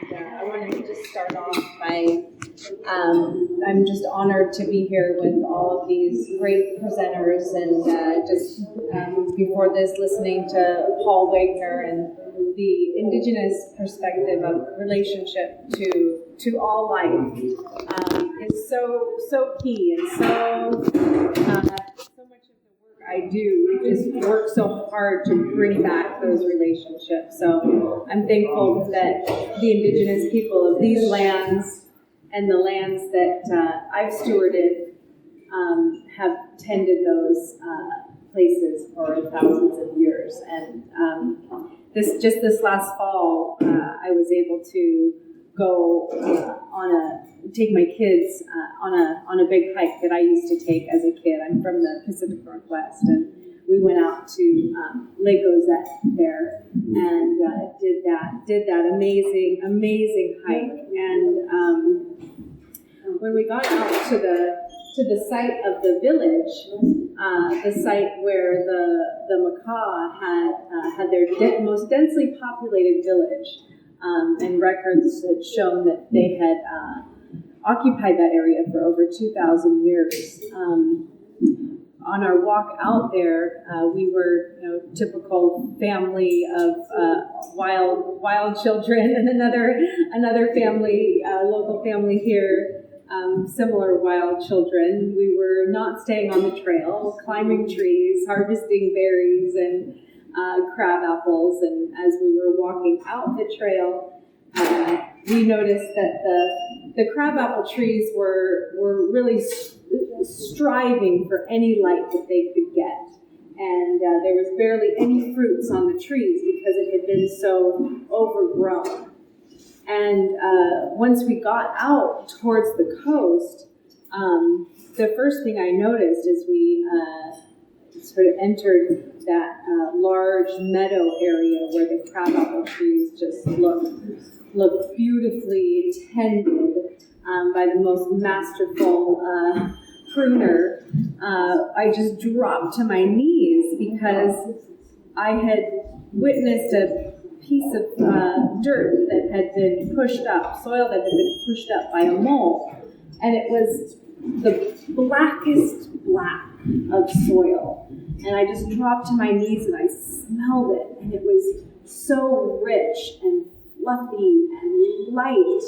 I wanted to just start off by, I'm just honored to be here with all of these great presenters, and before this, listening to Paul Wagner and the Indigenous perspective of relationship to all life is so key, and so much of the work I do, we just work so hard to bring back those relationships. So I'm thankful that the Indigenous people of these lands and the lands that I've stewarded have tended those places for thousands of years. And this last fall, I was able to go take my kids on a big hike that I used to take as a kid. I'm from the Pacific Northwest, and we went out to Lake Ozette there and did that amazing hike. And when we got out to the site of the village, the site where the Makah had their most densely populated village, and records had shown that they had occupied that area for over 2,000 years. On our walk out there, we were, typical family of wild children, and another family, local family here, similar wild children. We were not staying on the trail, climbing trees, harvesting berries and crab apples. And as we were walking out the trail, we noticed that the crabapple trees were really striving for any light that they could get. And there was barely any fruits on the trees because it had been so overgrown. And once we got out towards the coast, the first thing I noticed is we sort of entered that large meadow area where the crabapple trees just look beautifully tended by the most masterful pruner. I just dropped to my knees because I had witnessed a piece of dirt that had been pushed up, soil that had been pushed up by a mole, and it was the blackest black of soil. And I just dropped to my knees and I smelled it, and it was so rich and fluffy and light,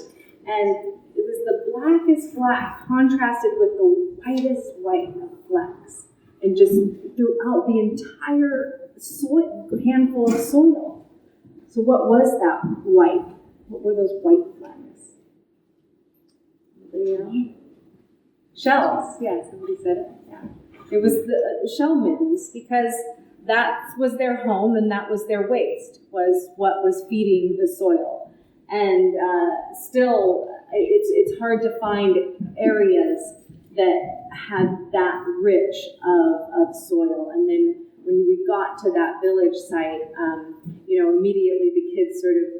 and it was the blackest black contrasted with the whitest white of flecks, and just throughout the entire handful of soil. So what was that white? What were those white flecks? Anybody know? Shells. Yeah, somebody said it. Yeah. It was the shell middens, because that was their home and that was their waste, was what was feeding the soil. And still, it's hard to find areas that had that rich of soil. And then when we got to that village site, immediately the kids sort of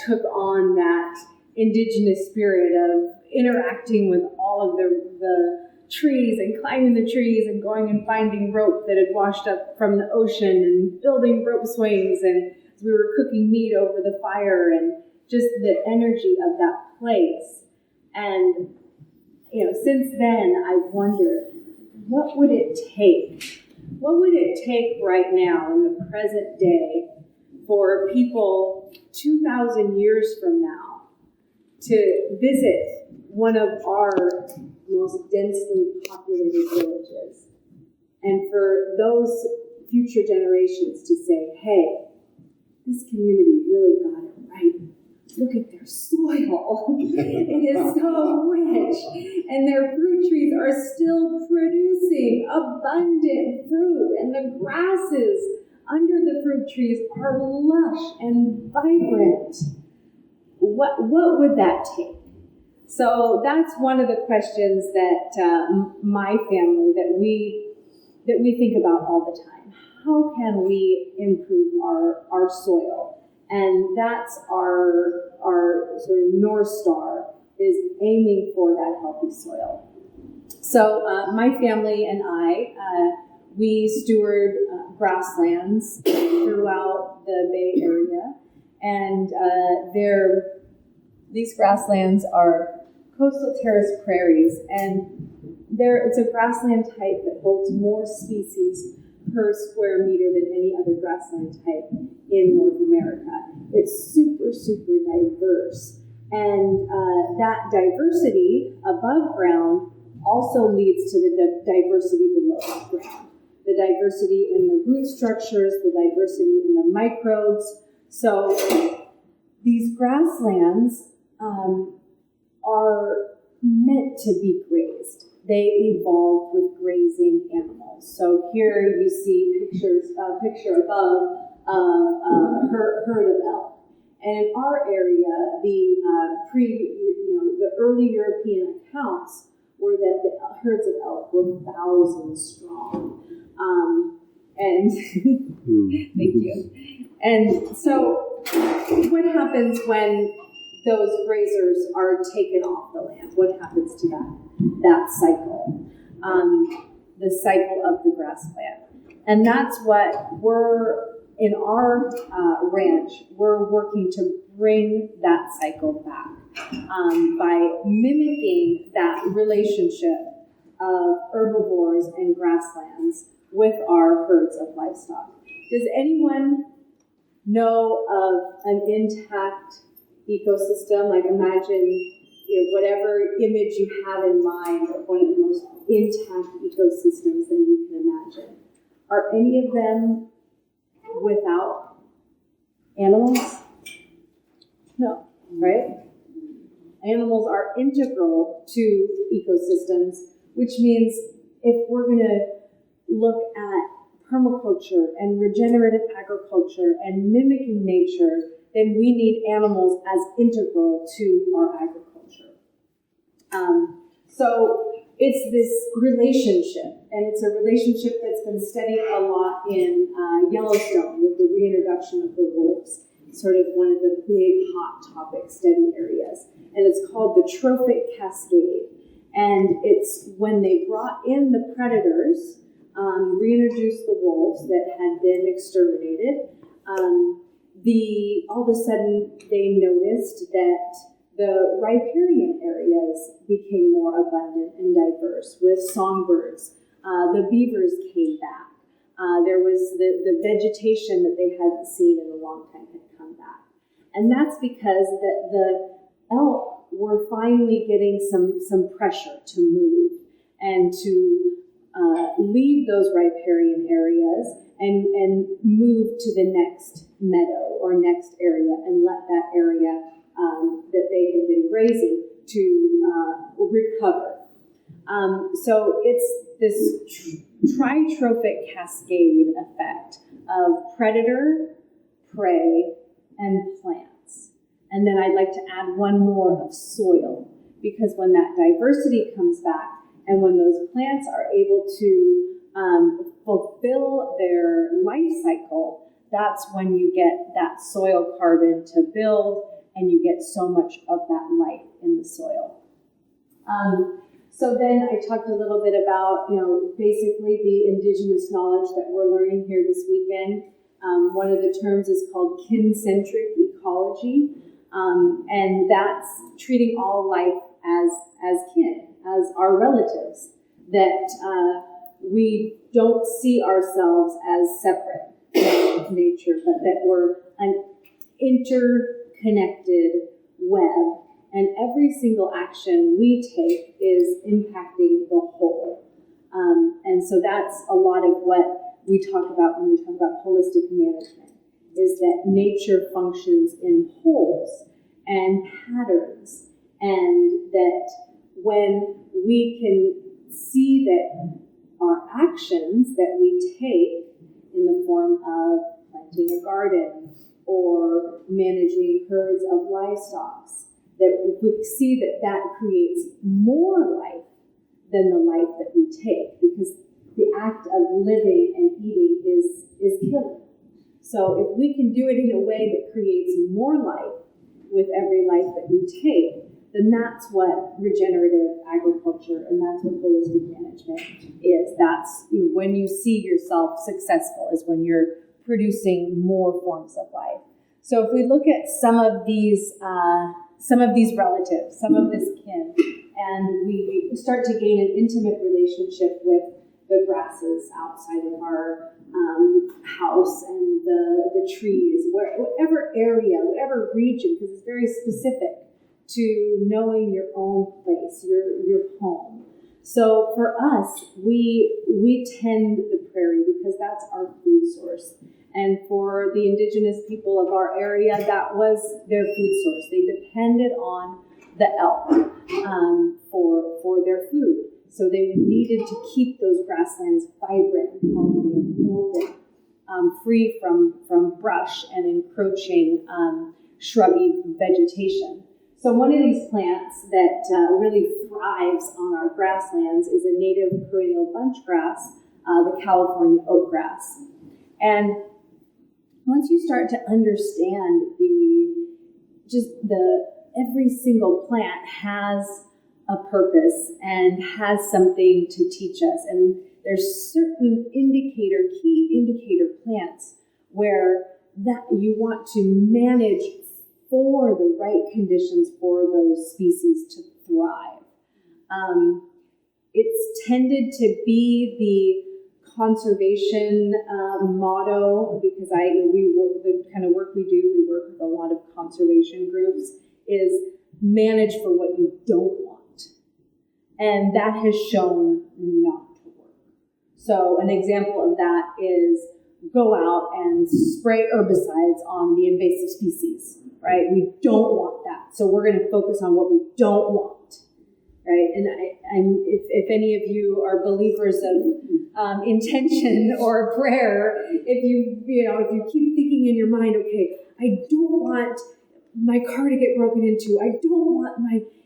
took on that indigenous spirit of interacting with all of the trees and climbing the trees and going and finding rope that had washed up from the ocean and building rope swings, and we were cooking meat over the fire, and just the energy of that place. And since then I wondered, what would it take right now in the present day for people 2,000 years from now to visit one of our most densely populated villages, and for those future generations to say, hey, this community really got it right. Look at their soil. It is so rich. And their fruit trees are still producing abundant fruit. And the grasses under the fruit trees are lush and vibrant. What would that take? So that's one of the questions that my family, that we think about all the time. How can we improve our soil? And that's our sort of North Star, is aiming for that healthy soil. So my family and I, we steward grasslands throughout the Bay Area, and they're These grasslands are coastal terrace prairies, and it's a grassland type that holds more species per square meter than any other grassland type in North America. It's super, super diverse. And that diversity above ground also leads to the diversity below ground. The diversity in the root structures, the diversity in the microbes. So these grasslands are meant to be grazed. They evolved with grazing animals. So here you see a picture above a herd of elk. And in our area, the early European accounts were that the herds of elk were thousands strong. And thank you. And so what happens when those grazers are taken off the land? What happens to that cycle? The cycle of the grassland. And that's what in our ranch, we're working to bring that cycle back by mimicking that relationship of herbivores and grasslands with our herds of livestock. Does anyone know of an intact ecosystem? Like imagine, whatever image you have in mind of one of the most intact ecosystems that you can imagine. Are any of them without animals? No, right? Animals are integral to ecosystems, which means if we're going to look at permaculture and regenerative agriculture and mimicking nature, then we need animals as integral to our agriculture. So it's this relationship, and it's a relationship that's been studied a lot in Yellowstone with the reintroduction of the wolves. It's sort of one of the big hot topic study areas. And it's called the trophic cascade. And it's when they brought in the predators, reintroduced the wolves that had been exterminated, all of a sudden they noticed that the riparian areas became more abundant and diverse with songbirds. The beavers came back. There was the vegetation that they hadn't seen in a long time had come back. And that's because the elk were finally getting some pressure to move and to leave those riparian areas and move to the next meadow or next area and let that area that they had been grazing to recover. So it's this tritrophic cascade effect of predator, prey, and plants. And then I'd like to add one more of soil, because when that diversity comes back and when those plants are able to fulfill their life cycle, that's when you get that soil carbon to build and you get so much of that life in the soil. So then I talked a little bit about, basically the indigenous knowledge that we're learning here this weekend. One of the terms is called kin-centric ecology, and that's treating all life as kin, as our relatives, that we don't see ourselves as separate from nature, but that we're an interconnected web. And every single action we take is impacting the whole. And so that's a lot of what we talk about when we talk about holistic management, is that nature functions in wholes and patterns, and that when we can see that our actions that we take in the form of planting a garden or managing herds of livestock, that we see that creates more life than the life that we take, because the act of living and eating is killing. So if we can do it in a way that creates more life with every life that we take, then that's what regenerative agriculture and that's what holistic management is. That's when you see yourself successful, is when you're producing more forms of life. So if we look at some of these some of these relatives, some of this kin, and we start to gain an intimate relationship with the grasses outside of our house and the trees, whatever area, whatever region, because it's very specific to knowing your own place, your home. So for us, we tend the prairie because that's our food source. And for the indigenous people of our area, that was their food source. They depended on the elk for their food. So they needed to keep those grasslands vibrant, healthy, and open, free from brush and encroaching shrubby vegetation. So one of these plants that really thrives on our grasslands is a native perennial bunch grass, the California oak grass. And once you start to understand every single plant has a purpose and has something to teach us. And there's certain key indicator plants where that you want to manage for the right conditions for those species to thrive. It's tended to be the conservation motto, because the kind of work we do, we work with a lot of conservation groups, is manage for what you don't want. And that has shown not to work. So an example of that is go out and spray herbicides on the invasive species, right? We don't want that. So we're going to focus on what we don't want, right? And if any of you are believers of intention or prayer, if you keep thinking in your mind, okay, I don't want my car to get broken into. I don't want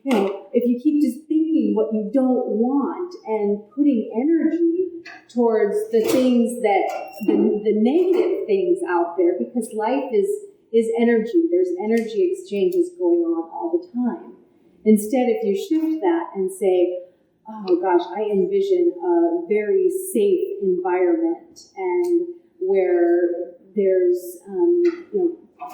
if you keep just thinking what you don't want and putting energy towards the things the negative things out there, because life is energy. There's energy exchanges going on all the time. Instead, if you shift that and say, oh gosh, I envision a very safe environment and where there's,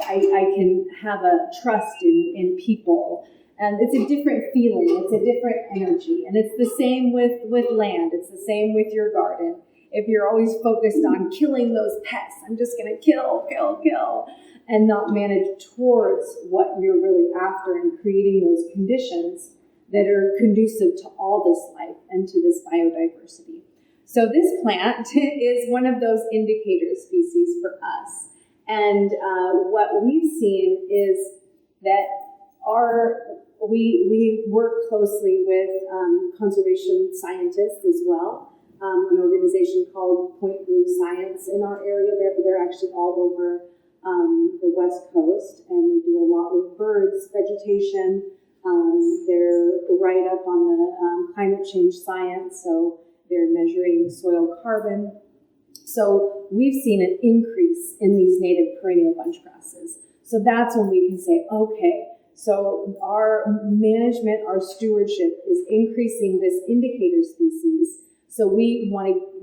I can have a trust in people. And it's a different feeling. It's a different energy. And it's the same with land. It's the same with your garden. If you're always focused on killing those pests, I'm just going to kill, and not manage towards what you're really after and creating those conditions that are conducive to all this life and to this biodiversity. So this plant is one of those indicator species for us. And what we've seen is that we work closely with conservation scientists as well. An organization called Point Blue Science in our area. They're actually all over the West Coast, and they do a lot with birds, vegetation. They're right up on the climate change science, so they're measuring soil carbon. So we've seen an increase in these native perennial bunch grasses. So that's when we can say, okay, so our management, our stewardship is increasing this indicator species. So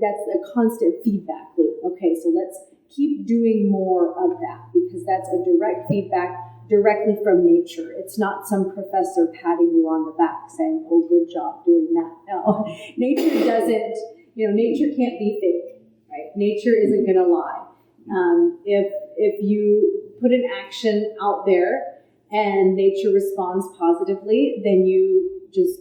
that's a constant feedback loop. Okay, so let's keep doing more of that, because that's a direct feedback directly from nature. It's not some professor patting you on the back saying, oh, good job doing that. No, nature doesn't, nature can't be fake, right? Nature isn't going to lie. If you put an action out there and nature responds positively, then you just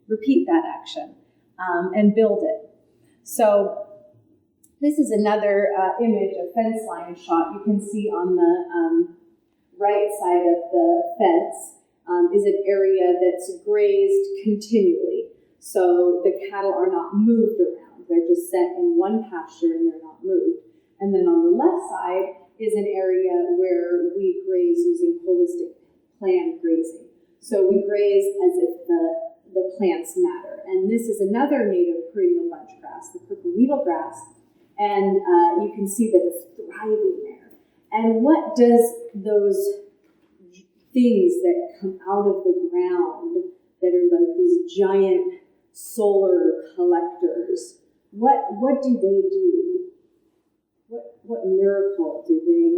repeat that action and build it. So this is another image, a fence line shot. You can see on the right side of the fence is an area that's grazed continually. So the cattle are not moved around. They're just set in one pasture and they're not moved. And then on the left side is an area where we graze using holistic plant grazing. So we graze as if the plants matter. And this is another native perennial bunch grass, the purple needlegrass. And you can see that it's thriving there. And what does those things that come out of the ground that are like these giant solar collectors, what do they do? What miracle do they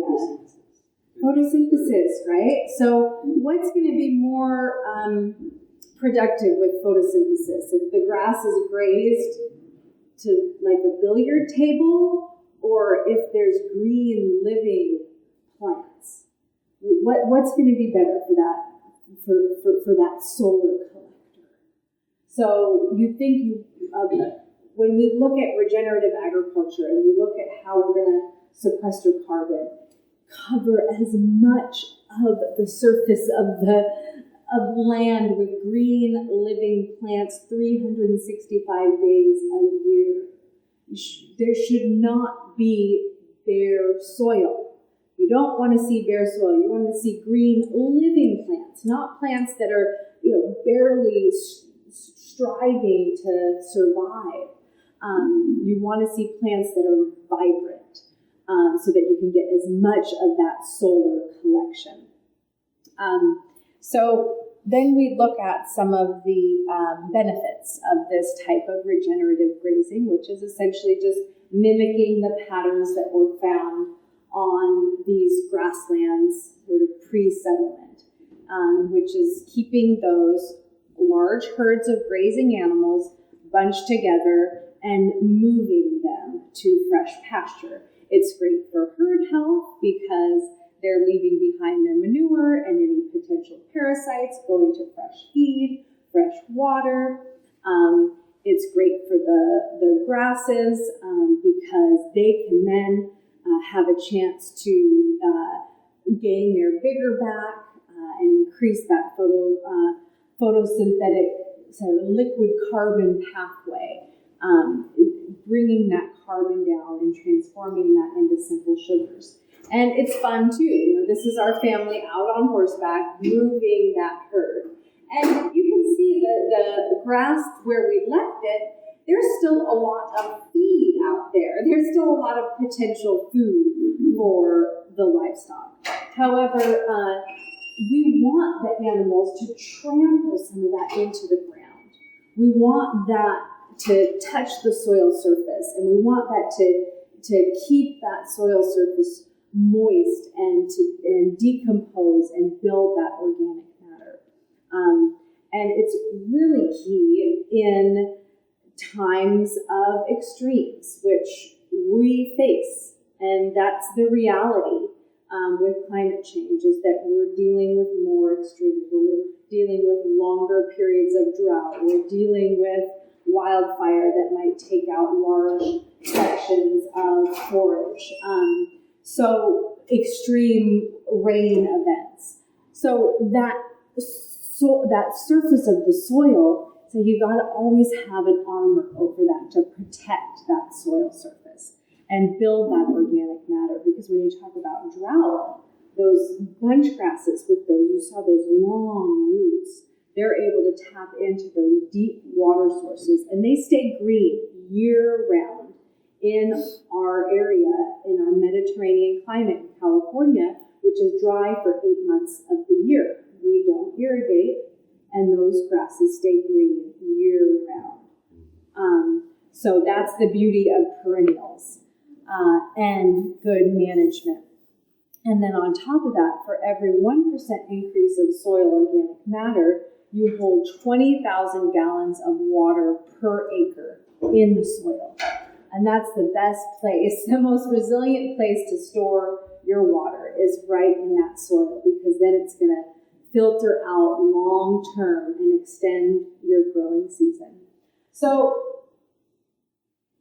Photosynthesis, right? So what's going to be more productive with photosynthesis? If the grass is grazed to like a billiard table, or if there's green living plants? What's going to be better for that, for that solar collector? So you think when we look at regenerative agriculture and we look at how we're going to sequester carbon, cover as much of the surface of land with green living plants 365 days a year. There should not be bare soil. You don't want to see bare soil. You want to see green living plants, not plants that are barely striving to survive. You want to see plants that are vibrant. So that you can get as much of that solar collection. So then we look at some of the benefits of this type of regenerative grazing, which is essentially just mimicking the patterns that were found on these grasslands sort of pre-settlement, which is keeping those large herds of grazing animals bunched together and moving them to fresh pasture. It's great for herd health because they're leaving behind their manure and any potential parasites, going to fresh feed, fresh water. It's great for the grasses because they can then have a chance to gain their vigor back and increase that photosynthetic sort of liquid carbon pathway. Bringing that carbon down and transforming that into simple sugars. And it's fun too. This is our family out on horseback moving that herd. And you can see the grass where we left it, there's still a lot of feed out there. There's still a lot of potential food for the livestock. However, we want the animals to trample some of that into the ground. We want that to touch the soil surface, and we want that to keep that soil surface moist and decompose and build that organic matter. And it's really key in times of extremes, which we face, and that's the reality with climate change, is that we're dealing with more extremes. We're dealing with longer periods of drought. We're dealing with wildfire that might take out large sections of forage. So extreme rain events. So that surface of the soil, so you got to always have an armor over that to protect that soil surface and build that organic matter. Because when you talk about drought, those bunch grasses with those, you saw those long roots, they're able to tap into those deep water sources, and they stay green year-round in our area, in our Mediterranean climate in California, which is dry for 8 months of the year. We don't irrigate, and those grasses stay green year-round. So that's the beauty of perennials and good management. And then on top of that, for every 1% increase of soil organic matter, you hold 20,000 gallons of water per acre in the soil. And that's the best place, the most resilient place to store your water is right in that soil, because then it's going to filter out long term and extend your growing season. So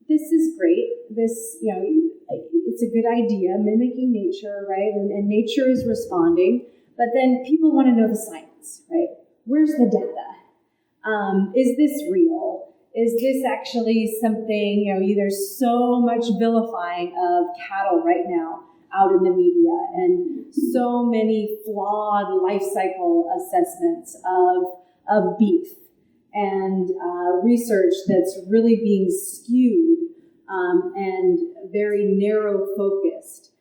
this is great. This, it's a good idea, mimicking nature, right? And nature is responding. But then people want to know the science, right? Where's the data? Is this real? Is this actually something, there's so much vilifying of cattle right now out in the media, and so many flawed life cycle assessments of beef, and research that's really being skewed and very narrow focused.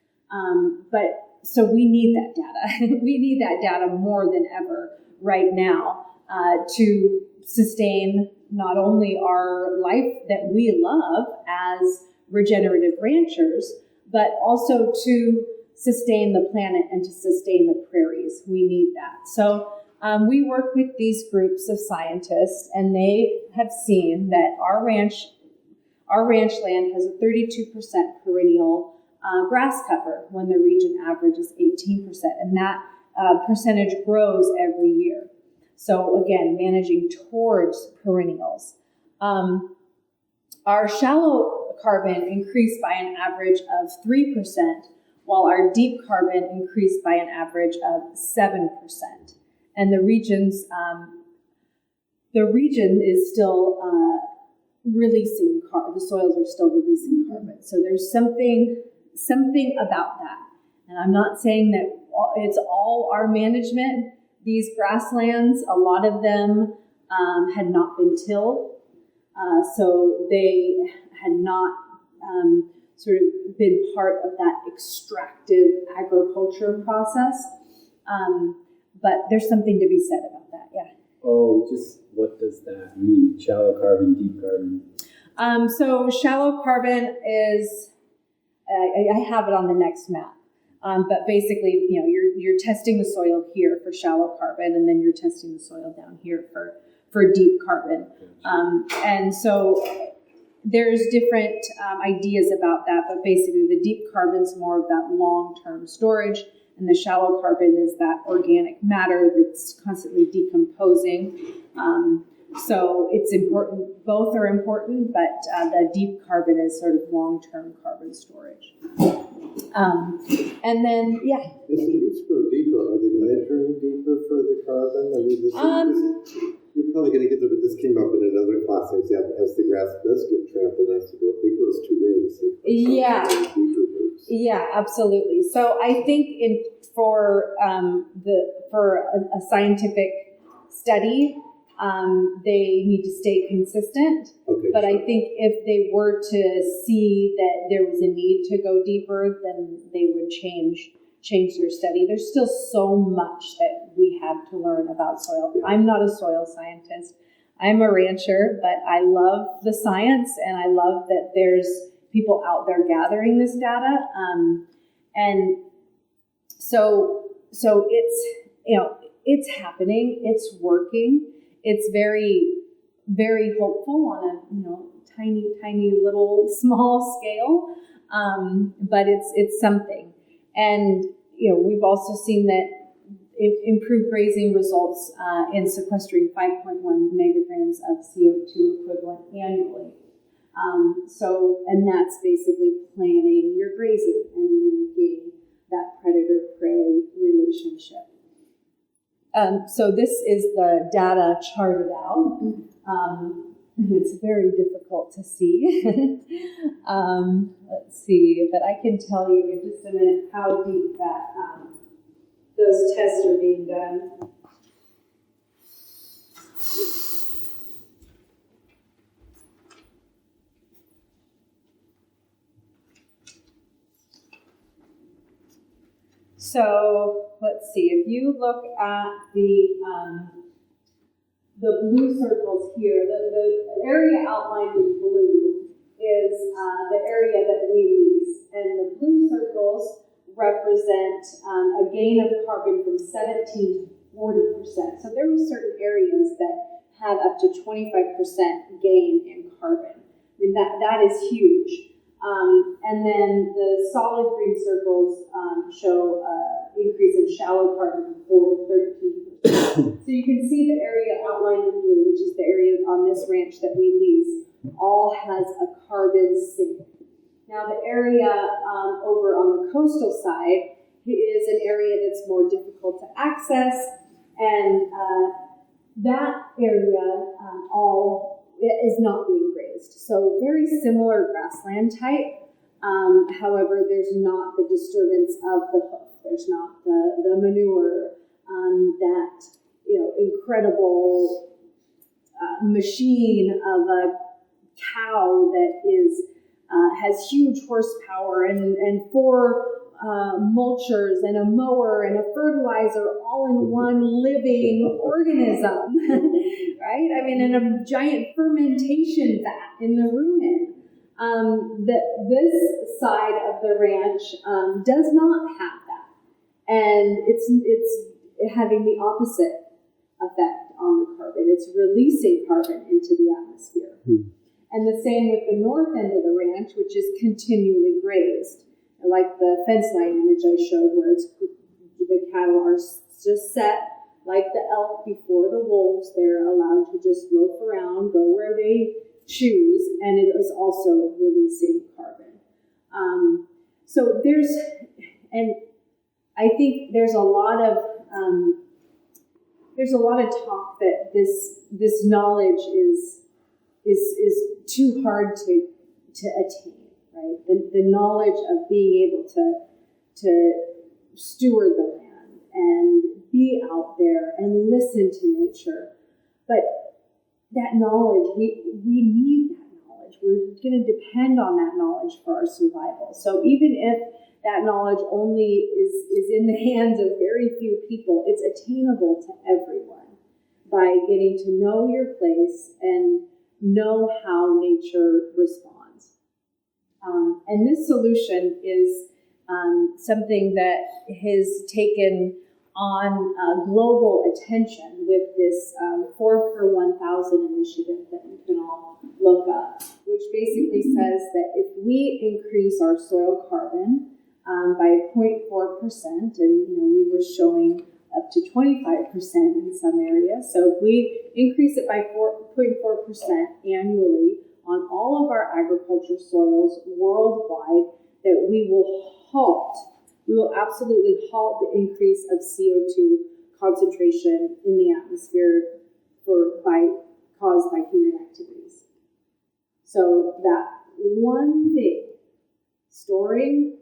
So we need that data. We need that data more than ever right now to sustain not only our life that we love as regenerative ranchers, but also to sustain the planet and to sustain the prairies. We need that. So we work with these groups of scientists, and they have seen that our ranch land has a 32% perennial grass cover when the region average is 18%, and that percentage grows every year. So again, managing towards perennials. Our shallow carbon increased by an average of 3%, while our deep carbon increased by an average of 7%. And the region is still releasing carbon. The soils are still releasing carbon. So there's something about that. And I'm not saying that it's all our management. These grasslands, a lot of them had not been tilled. So they had not sort of been part of that extractive agriculture process. But there's something to be said about that, yeah. Oh, just what does that mean? Shallow carbon, deep carbon? So shallow carbon is, I have it on the next map. But basically, you're testing the soil here for shallow carbon, and then you're testing the soil down here for deep carbon. And so there's different ideas about that, but basically the deep carbon's more of that long-term storage, and the shallow carbon is that organic matter that's constantly decomposing. So it's important, both are important, but the deep carbon is sort of long-term carbon storage. And then, yeah. As the roots grow deeper, are they measuring deeper for the carbon? I mean, you're probably going to get there, but this came up in another class example. As the grass does get trampled, it has to grow. It grows two ways. Yeah. Yeah, absolutely. So I think for a scientific study, they need to stay consistent. Okay, but sure. I think if they were to see that there was a need to go deeper, then they would change their study. There's still so much that we have to learn about soil. Yeah. I'm not a soil scientist. I'm a rancher, but I love the science, and I love that there's people out there gathering this data. And so it's, it's happening, it's working. It's very, very hopeful on a tiny little small scale, but it's something. And we've also seen that improved grazing results in sequestering 5.1 megagrams of CO2 equivalent annually. And that's basically planning your grazing and mimicking that predator-prey relationship. So this is the data charted out. It's very difficult to see. Let's see, but I can tell you in just a minute how deep that those tests are being done. So let's see, if you look at the blue circles here, the area outlined in blue is the area that we lease, and the blue circles represent a gain of carbon from 17 to 40%. So there were certain areas that had up to 25% gain in carbon. I mean, that is huge. And then the solid green circles show increase in shallow carbon from 4 to 13%. So you can see the area outlined in blue, which is the area on this ranch that we lease, all has a carbon sink. Now the area over on the coastal side is an area that's more difficult to access, and that area all is not being grazed. So very similar grassland type. However, there's not the disturbance of the hoof. There's not the manure, that incredible machine of a cow that is has huge horsepower and 4 mulchers and a mower and a fertilizer all in one living organism, right? I mean, in a giant fermentation vat in the rumen. This side of the ranch does not have that, and it's having the opposite effect on the carbon. It's releasing carbon into the atmosphere. And the same with the north end of the ranch, which is continually grazed, like the fence line image I showed, where the cattle are just set like the elk before the wolves. They're allowed to just loaf around, go where they choose, and it is also releasing carbon. So I think there's a lot of talk that this knowledge is too hard to attain, right? The knowledge of being able to steward the land and be out there and listen to nature. But that knowledge, we need that knowledge. We're going to depend on that knowledge for our survival. So even if that knowledge only is in the hands of very few people, it's attainable to everyone by getting to know your place and know how nature responds. And this solution is something that has taken on global attention with this 4 per 1,000 initiative that you can all look up, which basically says that if we increase our soil carbon by 0.4%, and we were showing up to 25% in some areas. So if we increase it by 0.4% annually on all of our agriculture soils worldwide, that we will absolutely halt the increase of CO2 concentration in the atmosphere caused by human activities. So that one thing, storing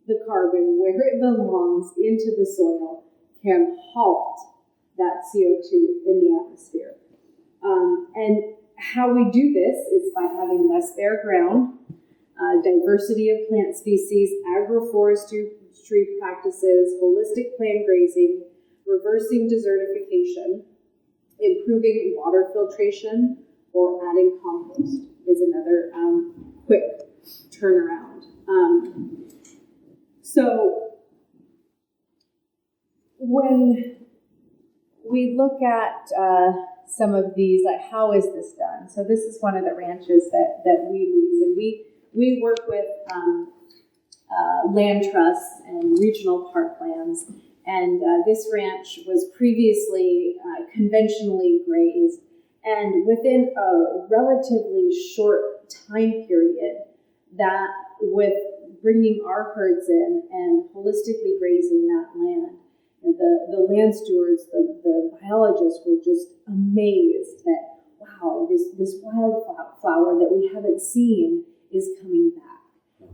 the carbon where it belongs into the soil, can halt that CO2 in the atmosphere. And how we do this is by having less bare ground, diversity of plant species, agroforestry practices, holistic plant grazing, reversing desertification, improving water filtration, or adding compost is another quick turnaround. So when we look at some of these, like how is this done? So this is one of the ranches that we lease, and we work with land trusts and regional parklands. And this ranch was previously conventionally grazed, and within a relatively short time period, that with bringing our herds in and holistically grazing that land, the land stewards, the biologists were just amazed that, wow, this wildflower that we haven't seen is coming back.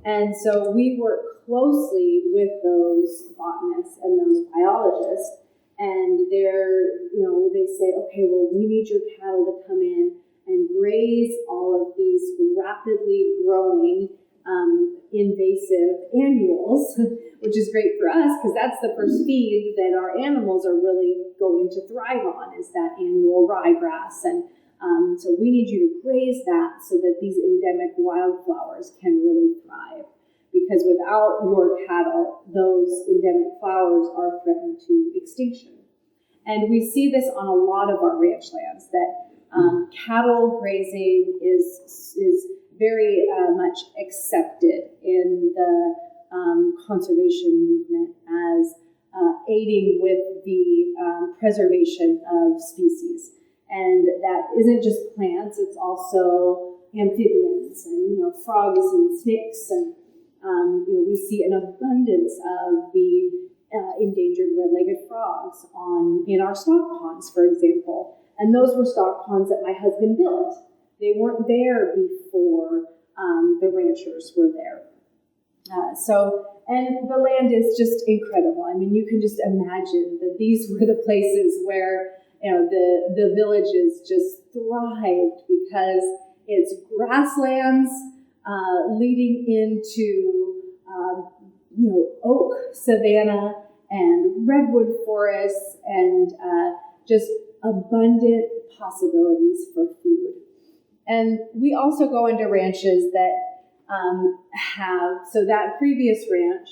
And so we work closely with those botanists and those biologists, and they say, okay, well, we need your cattle to come in and graze all of these rapidly growing invasive annuals, which is great for us because that's the first feed that our animals are really going to thrive on, is that annual ryegrass. And so we need you to graze that so that these endemic wildflowers can really thrive. Because without your cattle, those endemic flowers are threatened to extinction. And we see this on a lot of our ranch lands, that cattle grazing is very much accepted in the conservation movement as aiding with the preservation of species. And that isn't just plants, it's also amphibians and frogs and snakes, and we see an abundance of the endangered red-legged frogs in our stock ponds, for example. And those were stock ponds that my husband built. They weren't there before the ranchers were there. And the land is just incredible. I mean, you can just imagine that these were the places where the villages just thrived, because it's grasslands leading into oak savanna and redwood forests, and just abundant possibilities for food. And we also go into ranches that so that previous ranch,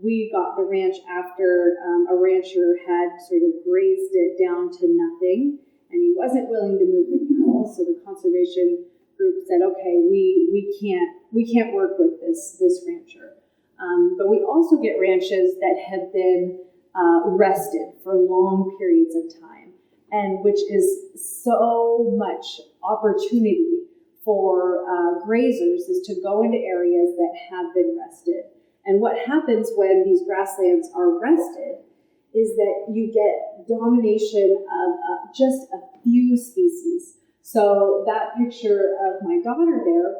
we got the ranch after a rancher had sort of grazed it down to nothing, and he wasn't willing to move the cattle. So the conservation group said, okay, we can't work with this rancher. But we also get ranches that have been rested for long periods of time, and which is so much opportunity for grazers is to go into areas that have been rested. And what happens when these grasslands are rested is that you get domination of just a few species. So that picture of my daughter there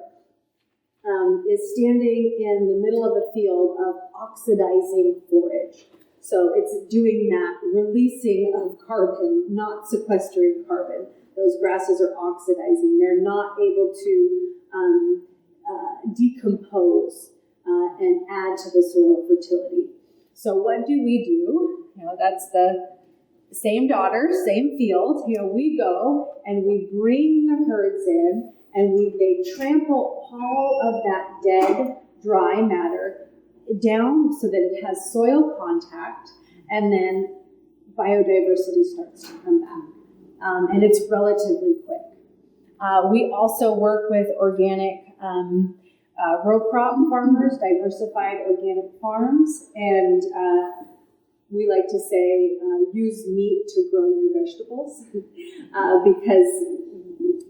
is standing in the middle of a field of oxidizing forage. So it's doing that releasing of carbon, not sequestering carbon. Those grasses are oxidizing. They're not able to decompose and add to the soil fertility. So what do? That's the same daughter, same field. We go and we bring the herds in, and they trample all of that dead, dry matter down so that it has soil contact, and then biodiversity starts to come back. And it's relatively quick. We also work with organic row crop farmers, diversified organic farms, and we like to say, use meat to grow your vegetables, because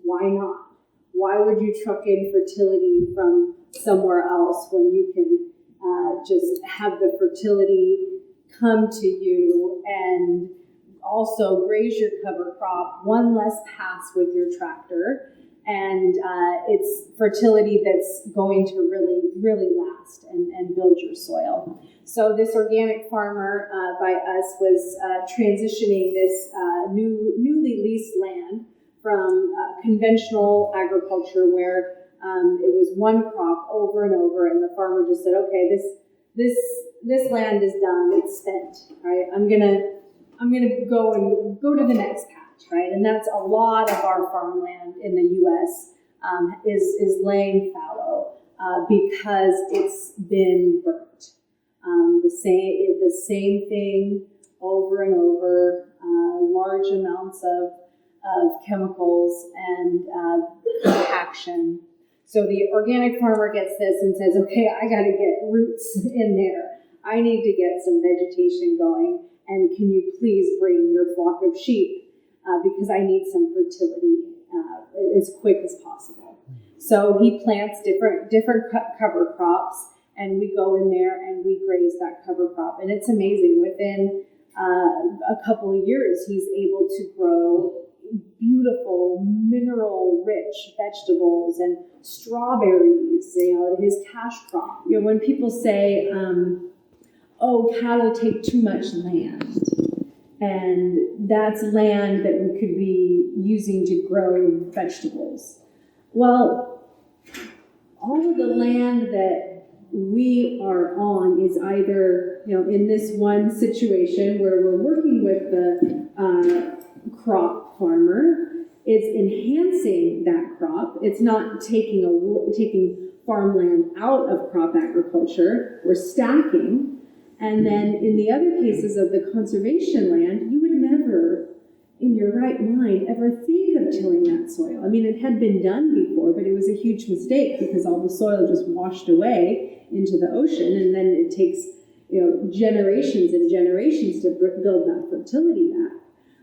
why not? Why would you truck in fertility from somewhere else when you can just have the fertility come to you and also graze your cover crop, one less pass with your tractor, and it's fertility that's going to really, really last and build your soil. So this organic farmer by us was transitioning this newly leased land from conventional agriculture where it was one crop over and over, and the farmer just said, okay, this land is done, it's spent, right? I'm gonna go to the next patch, right? And that's a lot of our farmland in the U.S. Is laying fallow because it's been burnt. The same thing over and over, large amounts of chemicals and compaction. So the organic farmer gets this and says, okay, I got to get roots in there. I need to get some vegetation going. And can you please bring your flock of sheep because I need some fertility as quick as possible. So he plants different cover crops, and we go in there and we graze that cover crop. And it's amazing. Within a couple of years, he's able to grow beautiful, mineral-rich vegetables and strawberries, his cash crop. When people say, oh, cattle take too much land, and that's land that we could be using to grow vegetables. Well, all of the land that we are on is either, in this one situation where we're working with the crop farmer, it's enhancing that crop. It's not taking farmland out of crop agriculture. We're stacking. And then in the other cases of the conservation land, you would never, in your right mind, ever think of tilling that soil. I mean, it had been done before, but it was a huge mistake because all the soil just washed away into the ocean, and then it takes generations and generations to build that fertility back.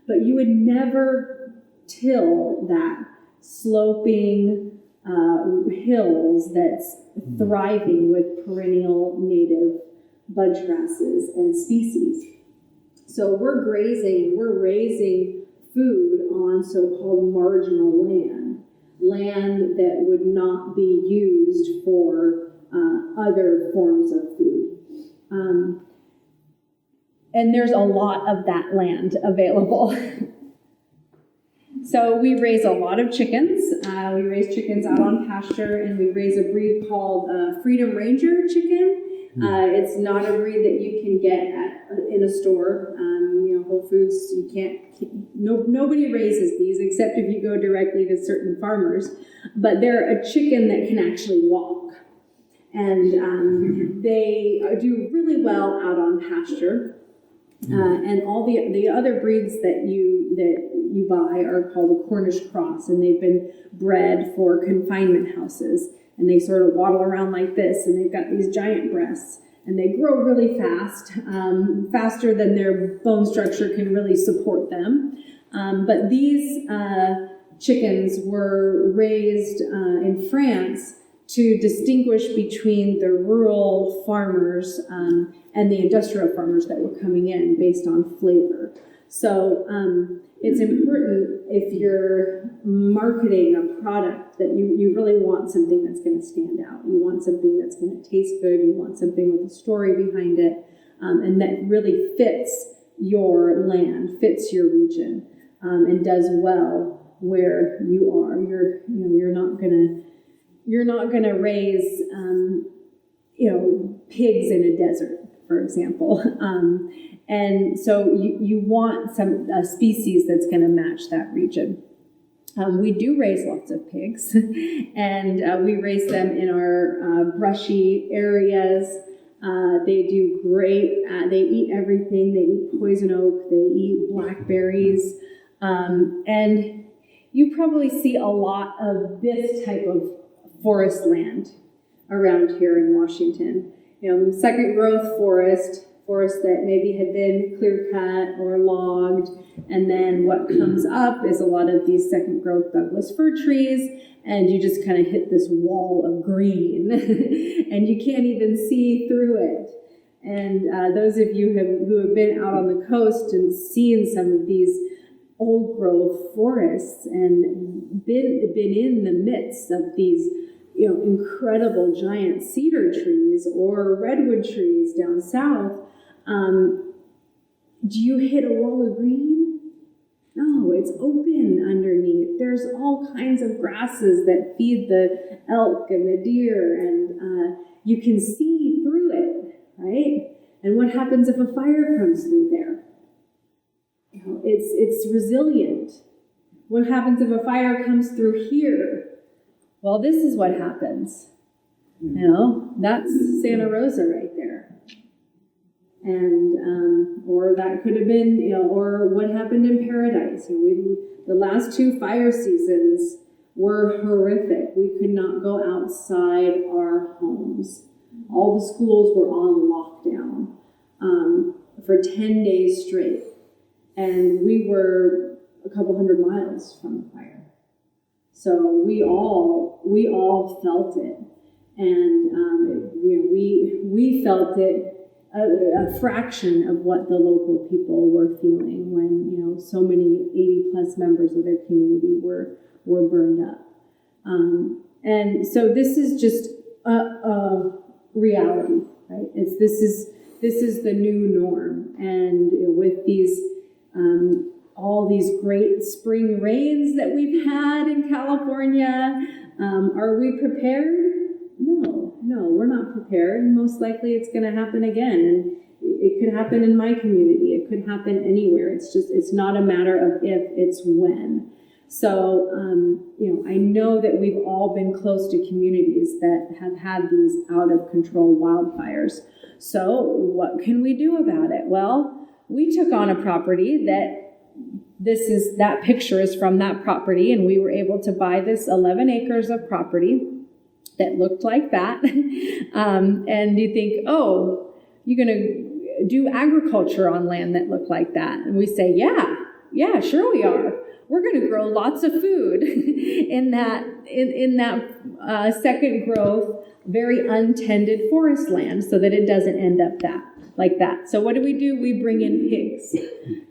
But you would never till that sloping hills that's thriving with perennial native budge grasses and species. So we're grazing, we're raising food on so-called marginal land that would not be used for other forms of food. And there's a lot of that land available. So we raise a lot of chickens. We raise chickens out on pasture, and we raise a breed called Freedom Ranger chicken. It's not a breed that you can get in a store. Whole Foods, nobody raises these except if you go directly to certain farmers. But they're a chicken that can actually walk. And they do really well out on pasture. And all the other breeds that you buy are called a Cornish cross, and they've been bred for confinement houses. And they sort of waddle around like this, and they've got these giant breasts, and they grow really fast, faster than their bone structure can really support them. But these chickens were raised in France to distinguish between the rural farmers and the industrial farmers that were coming in based on flavor. So it's important if you're marketing a product that you really want something that's going to stand out. You want something that's going to taste good. You want something with a story behind it, and that really fits your land, fits your region, and does well where you are. You're not gonna raise pigs in a desert, for example. And so you want some species that's going to match that region. We do raise lots of pigs, and we raise them in our brushy areas. They do great. They eat everything. They eat poison oak. They eat blackberries. And you probably see a lot of this type of forest land around here in Washington. Second growth forest that maybe had been clear cut or logged, and then what comes up is a lot of these second growth Douglas fir trees, and you just kind of hit this wall of green and you can't even see through it. And those of you who have been out on the coast and seen some of these old growth forests and been in the midst of these incredible giant cedar trees or redwood trees down south, do you hit a wall of green? No, it's open underneath. There's all kinds of grasses that feed the elk and the deer, and you can see through it, right? And what happens if a fire comes through there? It's resilient. What happens if a fire comes through here? Well, this is what happens. That's Santa Rosa right there. And, or that could have been, or what happened in Paradise. The last 2 fire seasons were horrific. We could not go outside our homes. All the schools were on lockdown for 10 days straight. And we were a couple hundred miles from the fire. So we all felt it, and we felt it a fraction of what the local people were feeling when so many 80+ members of their community were burned up. And so this is just a reality, right? This is the new norm, and with these. All these great spring rains that we've had in California. Are we prepared? No, we're not prepared. Most likely it's going to happen again. And it could happen in my community. It could happen anywhere. It's not a matter of if, it's when. So, I know that we've all been close to communities that have had these out of control wildfires. So what can we do about it? Well, we took on a property that picture is from that property, and we were able to buy this 11 acres of property that looked like that. And you think, oh, you're going to do agriculture on land that looked like that. And we say, yeah, sure we are. We're going to grow lots of food in that second growth, very untended forest land, so that it doesn't end up like that. So what do? We bring in pigs,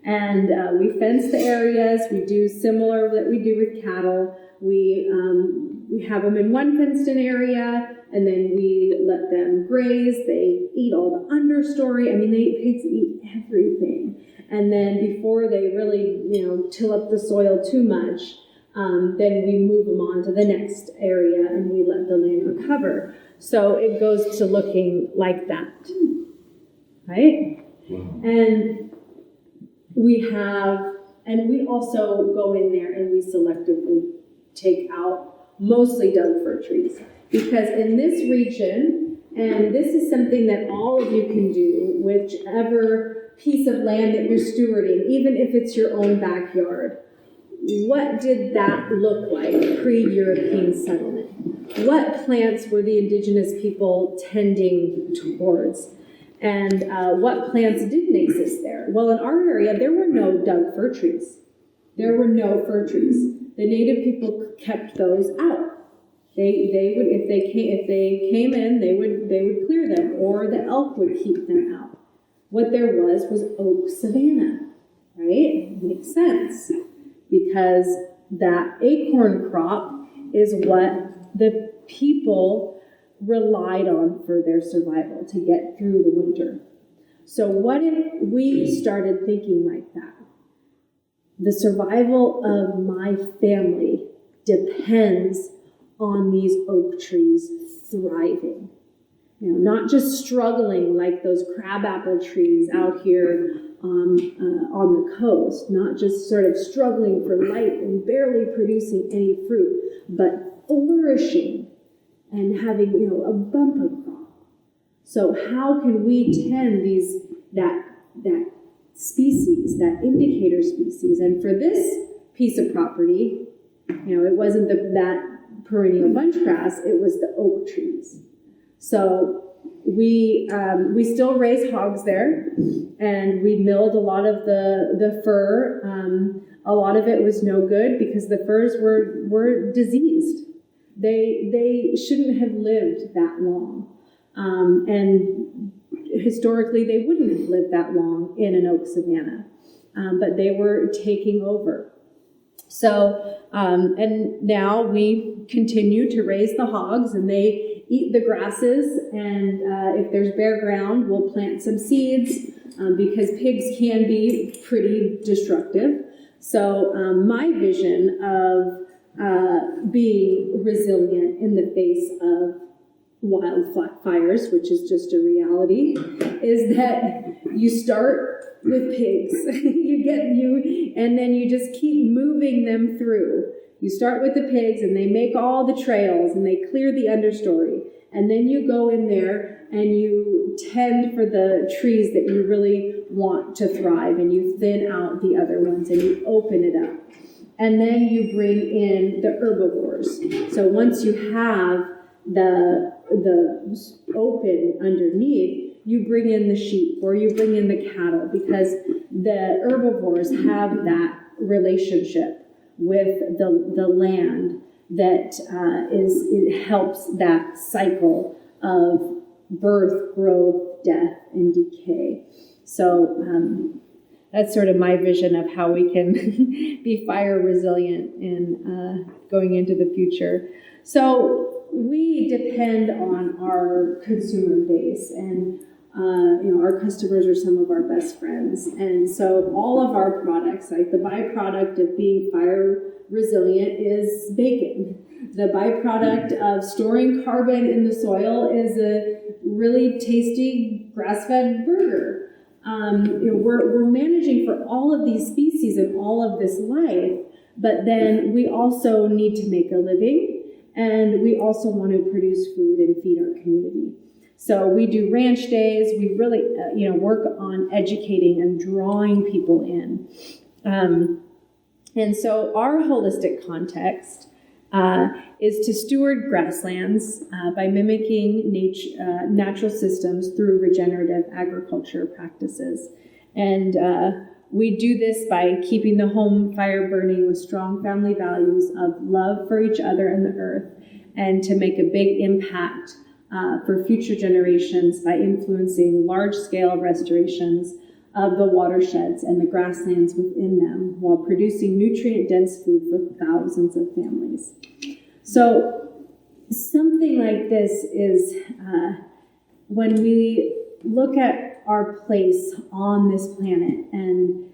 and we fence the areas. We do similar that we do with cattle. We have them in one fenced-in area, and then we let them graze. They eat all the understory. Pigs eat everything. And then before they really, till up the soil too much, then we move them on to the next area, and we let the land recover. So it goes to looking like that. Right? Wow. And we also go in there and we selectively take out mostly Doug fir trees. Because in this region, And this is something that all of you can do, whichever piece of land that you're stewarding, even if it's your own backyard. What did that look like pre-European settlement? What plants were the indigenous people tending towards? And what plants didn't exist there? Well, in our area, there were no Doug fir trees. There were no fir trees. The native people kept those out. They would, if they came in, they would clear them, or the elk would keep them out. What there was oak savanna, right? It makes sense, because that acorn crop is what the people relied on for their survival to get through the winter. So what if we started thinking like that? The survival of my family depends on these oak trees thriving. You know, not just struggling like those crabapple trees out here on the coast, not just sort of struggling for light and barely producing any fruit, but flourishing and having, you know, a bumper crop. So how can we tend that species, that indicator species? And for this piece of property, you know, it wasn't that perennial bunch grass, it was the oak trees. So we still raise hogs there, and we milled a lot of the fur. A lot of it was no good because the firs were diseased. They shouldn't have lived that long. And historically, they wouldn't have lived that long in an oak savanna. But they were taking over. So, and now we continue to raise the hogs, and they eat the grasses, and if there's bare ground, we'll plant some seeds, because pigs can be pretty destructive. So my vision of being resilient in the face of wildfires, which is just a reality, is that you start with pigs. And then you just keep moving them through. You start with the pigs, and they make all the trails, and they clear the understory. And then you go in there and you tend for the trees that you really want to thrive, and you thin out the other ones, and you open it up. And then you bring in the herbivores. So once you have the open underneath, you bring in the sheep, or you bring in the cattle, because the herbivores have that relationship with the land that it helps that cycle of birth, growth, death, and decay. So that's sort of my vision of how we can be fire resilient in going into the future. So we depend on our consumer base, and our customers are some of our best friends. And so all of our products, like the byproduct of being fire resilient is bacon. The byproduct of storing carbon in the soil is a really tasty grass-fed burger. We're managing for all of these species and all of this life, but then we also need to make a living, and we also want to produce food and feed our community. So we do ranch days. We really, work on educating and drawing people in. And so our holistic context is to steward grasslands by mimicking natural systems through regenerative agriculture practices. And we do this by keeping the home fire burning with strong family values of love for each other and the earth, and to make a big impact for future generations by influencing large-scale restorations of the watersheds and the grasslands within them, while producing nutrient-dense food for thousands of families. So something like this is when we look at our place on this planet and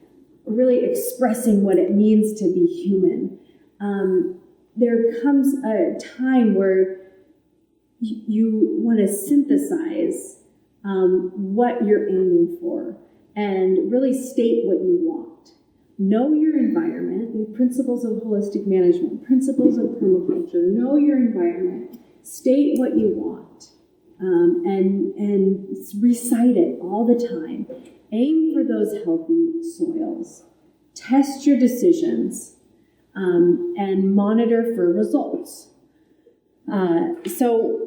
really expressing what it means to be human, there comes a time where you want to synthesize what you're aiming for and really state what you want. Know your environment, the principles of holistic management, principles of permaculture. Know your environment, state what you want, and recite it all the time. Aim for those healthy soils. Test your decisions and monitor for results. So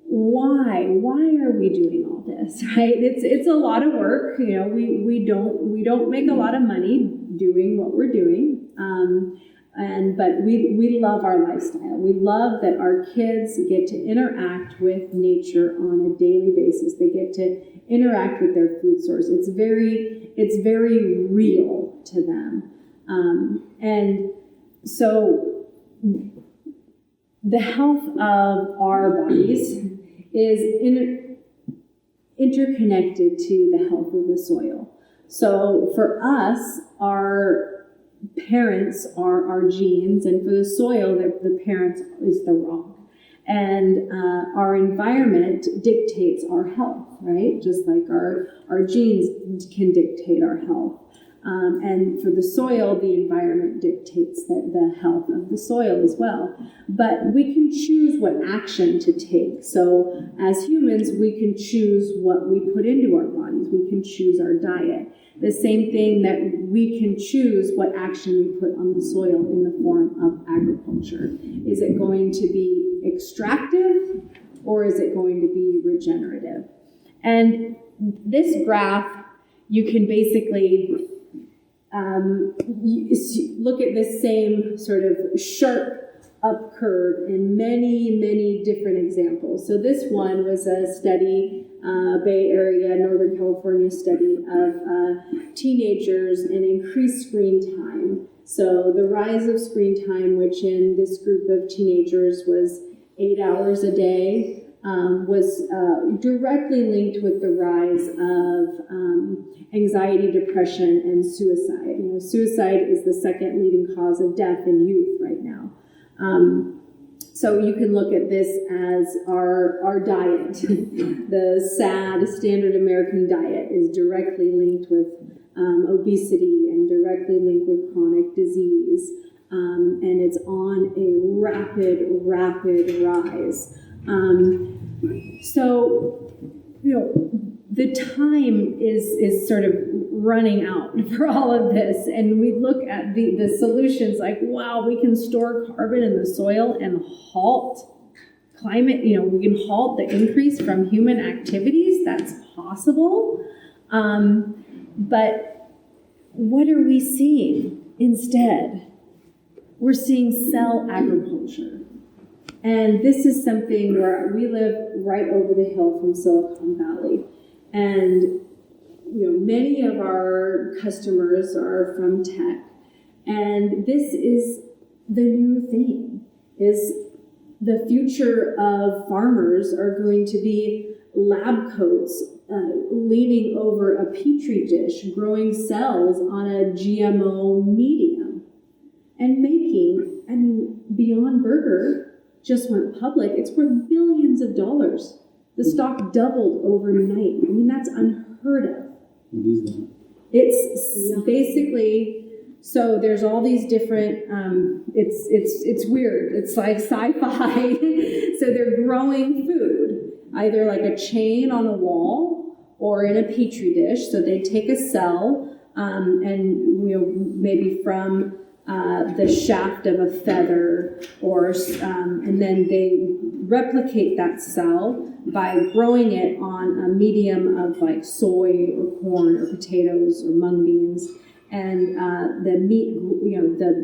why are we doing all this, right? It's a lot of work. We don't make a lot of money doing what we're doing. But we love our lifestyle. We love that our kids get to interact with nature on a daily basis. They get to interact with their food source. It's very real to them. And so the health of our bodies is interconnected to the health of the soil. So for us, our parents are our genes, and for the soil, the parents is the rock. And our environment dictates our health, right? Just like our genes can dictate our health. And for the soil, the environment dictates the health of the soil as well. But we can choose what action to take. So as humans, we can choose what we put into our bodies. We can choose our diet. The same thing that we can choose what action we put on the soil in the form of agriculture. Is it going to be extractive or is it going to be regenerative? And this graph, you can basically look at this same sort of sharp up curve in many, many different examples. So this one was a study, Bay Area, Northern California study of teenagers and increased screen time. So the rise of screen time, which in this group of teenagers was 8 hours a day, was directly linked with the rise of anxiety, depression, and suicide. Suicide is the second leading cause of death in youth right now. So you can look at this as our diet. The sad standard American diet is directly linked with obesity and directly linked with chronic disease. And it's on a rapid rise. So, the time is sort of running out for all of this, and we look at the solutions like, wow, we can store carbon in the soil and halt climate, we can halt the increase from human activities. That's possible. But what are we seeing instead? We're seeing cell agriculture. And this is something where we live right over the hill from Silicon Valley. And many of our customers are from tech. And this is the new thing, is the future of farmers are going to be lab coats leaning over a petri dish, growing cells on a GMO medium, and making, Beyond Burger just went public. It's worth billions of dollars. The stock doubled overnight. That's unheard of. What is that? It's basically, so there's all these different, it's weird. It's like sci-fi. So they're growing food, either like a chain on a wall or in a petri dish. So they take a cell and maybe from the shaft of a feather, and then they replicate that cell by growing it on a medium of like soy or corn or potatoes or mung beans, and the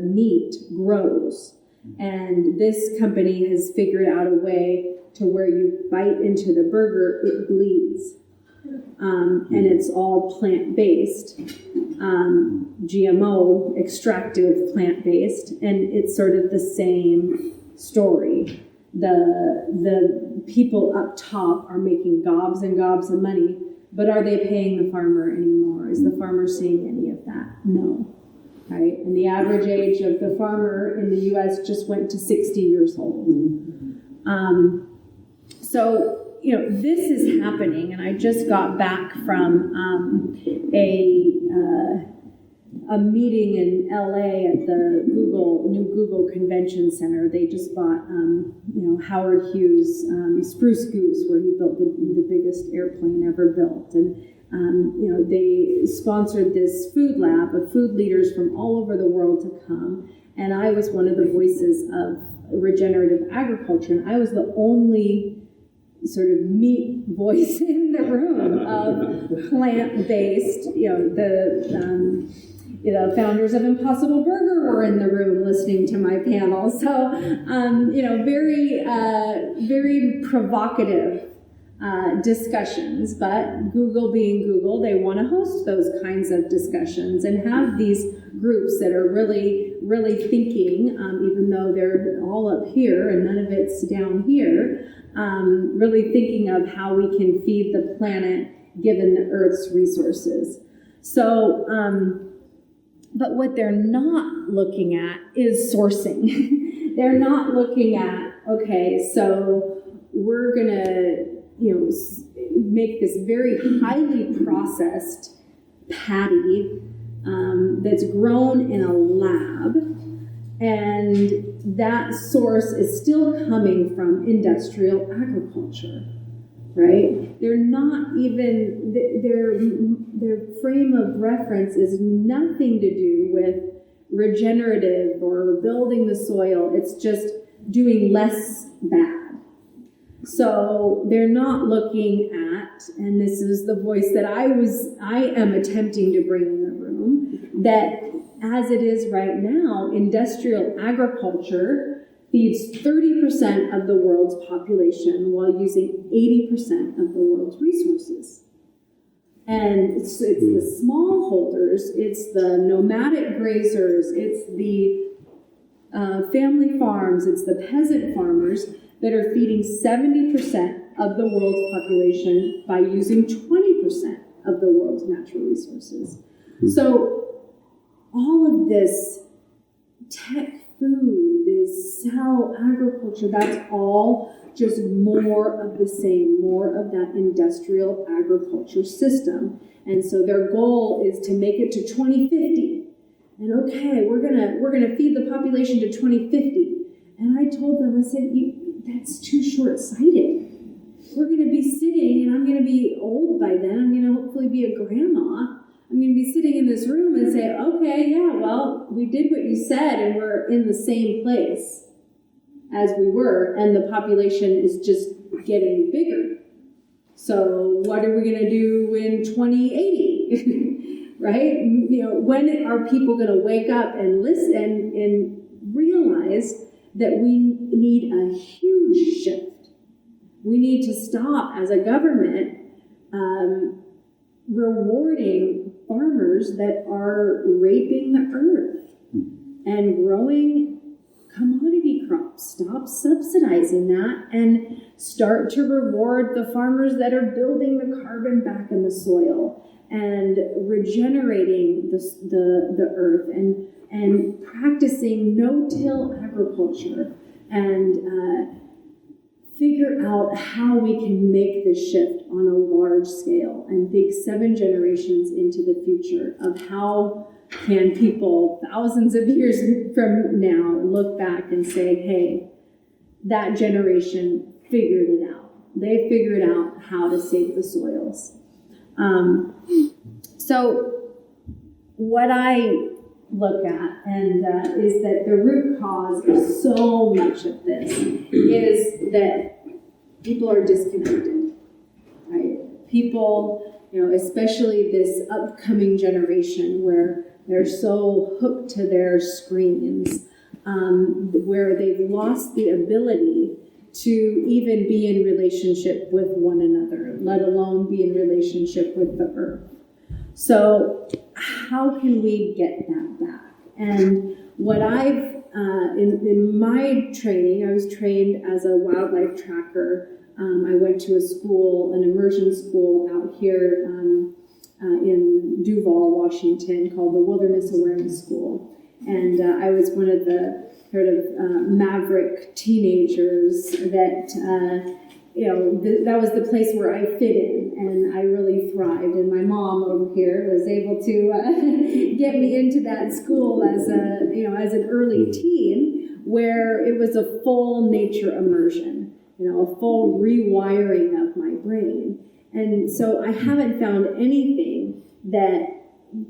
meat grows. And this company has figured out a way to where you bite into the burger, it bleeds. And it's all plant-based, GMO, extractive plant-based, and it's sort of the same story. The people up top are making gobs and gobs of money, but are they paying the farmer anymore? Is the farmer seeing any of that? No. Right? And the average age of the farmer in the U.S. just went to 60 years old. So, this is happening, and I just got back from a meeting in LA at the new Google Convention Center. They just bought, Howard Hughes' Spruce Goose, where he built the biggest airplane ever built. And, they sponsored this food lab of food leaders from all over the world to come. And I was one of the voices of regenerative agriculture. And I was the only sort of meat voice in the room of plant-based, the founders of Impossible Burger were in the room listening to my panel. So, very, very provocative discussions. But Google being Google, they want to host those kinds of discussions and have these groups that are really, really thinking, even though they're all up here and none of it's down here, really thinking of how we can feed the planet given the Earth's resources. So, but what they're not looking at is sourcing. They're not looking at, okay, so we're going to, make this very highly processed patty that's grown in a lab, and that source is still coming from industrial agriculture, right? They're not even, their frame of reference is nothing to do with regenerative or building the soil. It's just doing less bad. So they're not looking at, and this is the voice that I am attempting to bring in the room, that as it is right now, industrial agriculture feeds 30% of the world's population while using 80% of the world's resources. And it's the smallholders, it's the nomadic grazers, it's the family farms, it's the peasant farmers that are feeding 70% of the world's population by using 20% of the world's natural resources. So all of this tech food, this cell agriculture, that's all just more of the same, more of that industrial agriculture system. And so their goal is to make it to 2050. And okay, we're gonna feed the population to 2050. And I told them, I said, that's too short-sighted. We're going to be sitting, and I'm going to be old by then. I'm going to hopefully be a grandma. I'm going to be sitting in this room and say, okay, yeah, well, we did what you said, and we're in the same place as we were, and the population is just getting bigger. So what are we going to do in 2080? Right? When are people going to wake up and listen and realize that we need a huge shift? We need to stop as a government rewarding farmers that are raping the earth and growing commodity crops. Stop subsidizing that and start to reward the farmers that are building the carbon back in the soil and regenerating the earth and practicing no-till agriculture, and figure out how we can make this shift on a large scale and think 7 generations into the future of how can people thousands of years from now look back and say, hey, that generation figured it out. They figured out how to save the soils. So what I look at is that the root cause of so much of this is that people are disconnected, right? People, especially this upcoming generation where they're so hooked to their screens, where they've lost the ability to even be in relationship with one another, let alone be in relationship with the earth. So how can we get that back? And what I've, in my training, I was trained as a wildlife tracker. I went to a school, an immersion school out here in Duval, Washington, called the Wilderness Awareness School. And I was one of the sort of maverick teenagers that that was the place where I fit in, and I really thrived. And my mom over here was able to get me into that school as an early teen, where it was a full nature immersion, a full rewiring of my brain. And so I haven't found anything that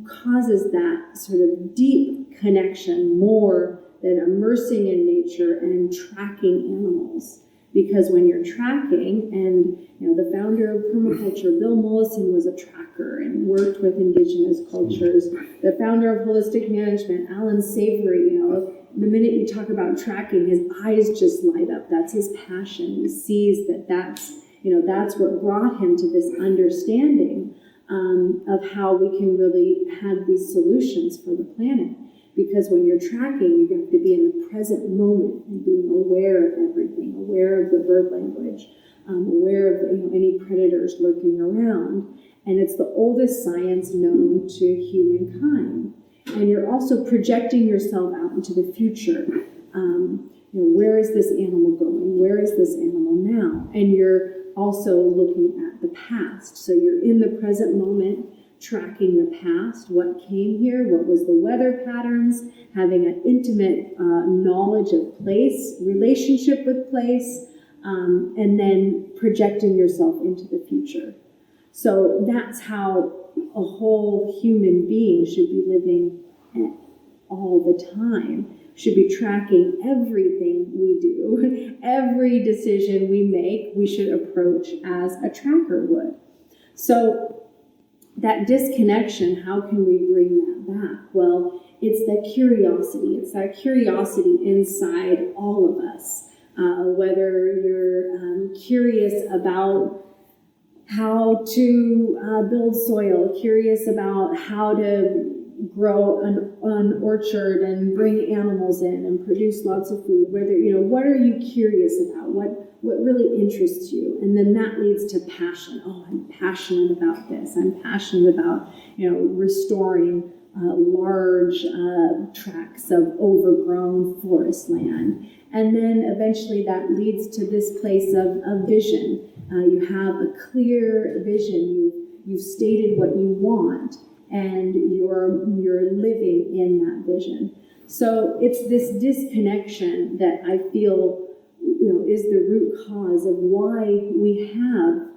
causes that sort of deep connection more than immersing in nature and tracking animals. Because when you're tracking, and the founder of permaculture, Bill Mollison, was a tracker and worked with indigenous cultures. The founder of holistic management, Alan Savory, the minute you talk about tracking, his eyes just light up. That's his passion. He sees that's what brought him to this understanding of how we can really have these solutions for the planet. Because when you're tracking, you have to be in the present moment and being aware of everything, aware of the bird language, aware of any predators lurking around. And it's the oldest science known to humankind. And you're also projecting yourself out into the future. Where is this animal going? Where is this animal now? And you're also looking at the past. So you're in the present moment, tracking the past, what came here, what was the weather patterns, having an intimate knowledge of place, relationship with place, and then projecting yourself into the future. So that's how a whole human being should be living all the time, should be tracking everything we do. Every decision we make, we should approach as a tracker would. So that disconnection, how can we bring that back? Well, it's that curiosity. It's that curiosity inside all of us. Whether you're curious about how to build soil, curious about how to grow an orchard and bring animals in and produce lots of food, whether, what are you curious about? What really interests you? And then that leads to passion. Oh, I'm passionate about this. I'm passionate about, restoring large tracts of overgrown forest land. And then eventually that leads to this place of vision. You have a clear vision. You've stated what you want, and you're living in that vision. So it's this disconnection that I feel is the root cause of why we have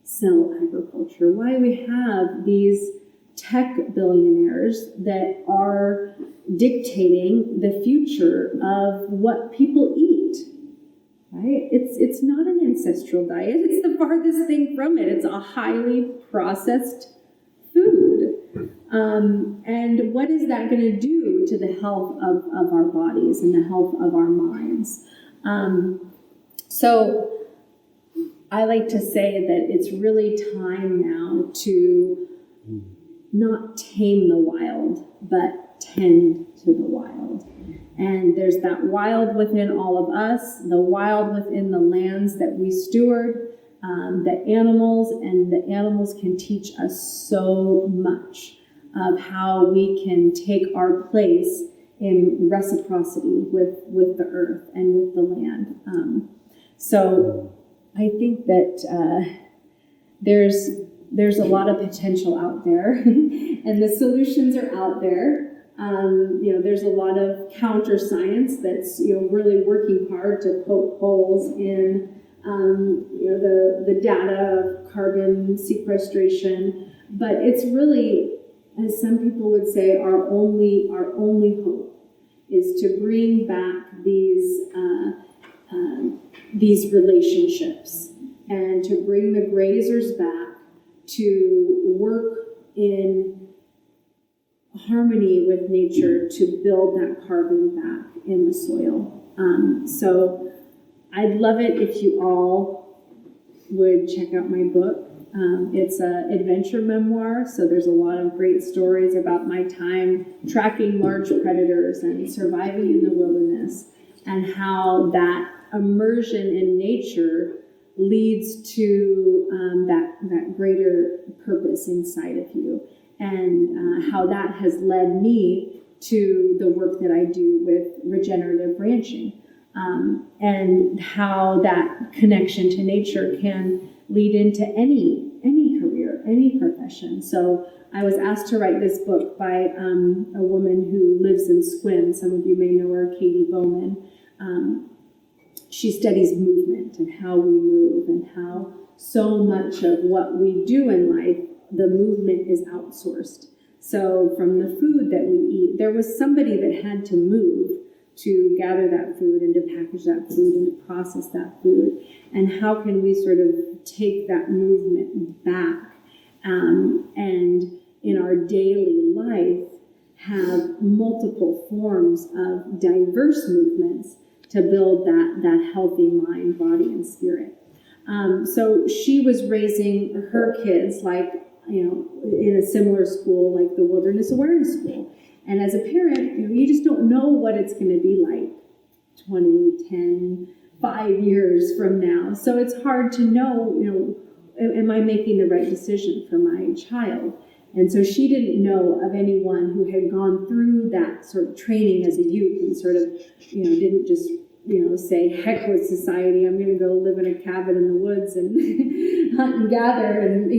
cell agriculture, why we have these tech billionaires that are dictating the future of what people eat. Right? It's not an ancestral diet. It's the farthest thing from it. It's a highly processed food. And what is that going to do to the health of our bodies and the health of our minds? So I like to say that it's really time now to not tame the wild, but tend to the wild. And there's that wild within all of us, the wild within the lands that we steward, the animals can teach us so much of how we can take our place in reciprocity with the earth and with the land. So I think that there's a lot of potential out there, and the solutions are out there. There's a lot of counter science that's really working hard to poke holes in the data of carbon sequestration, but it's really, as some people would say, our only hope is to bring back these relationships and to bring the grazers back to work in harmony with nature to build that carbon back in the soil. So I'd love it if you all would check out my book. It's an adventure memoir, so there's a lot of great stories about my time tracking large predators and surviving in the wilderness, and how that immersion in nature leads to that greater purpose inside of you, and how that has led me to the work that I do with regenerative ranching. and how that connection to nature can lead into any career, any profession. So I was asked to write this book by a woman who lives in Squim. Some of you may know her, Katie Bowman. She studies movement and how we move and how so much of what we do in life, the movement is outsourced. So from the food that we eat, there was somebody that had to move to gather that food and to package that food and to process that food. And how can we sort of take that movement back and in our daily life have multiple forms of diverse movements to build that healthy mind, body, and spirit. So she was raising her kids in a similar school, like the Wilderness Awareness School. And as a parent, you just don't know what it's going to be like 20, 10, 5 years from now. So it's hard to know, am I making the right decision for my child? And so she didn't know of anyone who had gone through that sort of training as a youth and sort of, didn't just, say, heck with society, I'm going to go live in a cabin in the woods and hunt and gather and,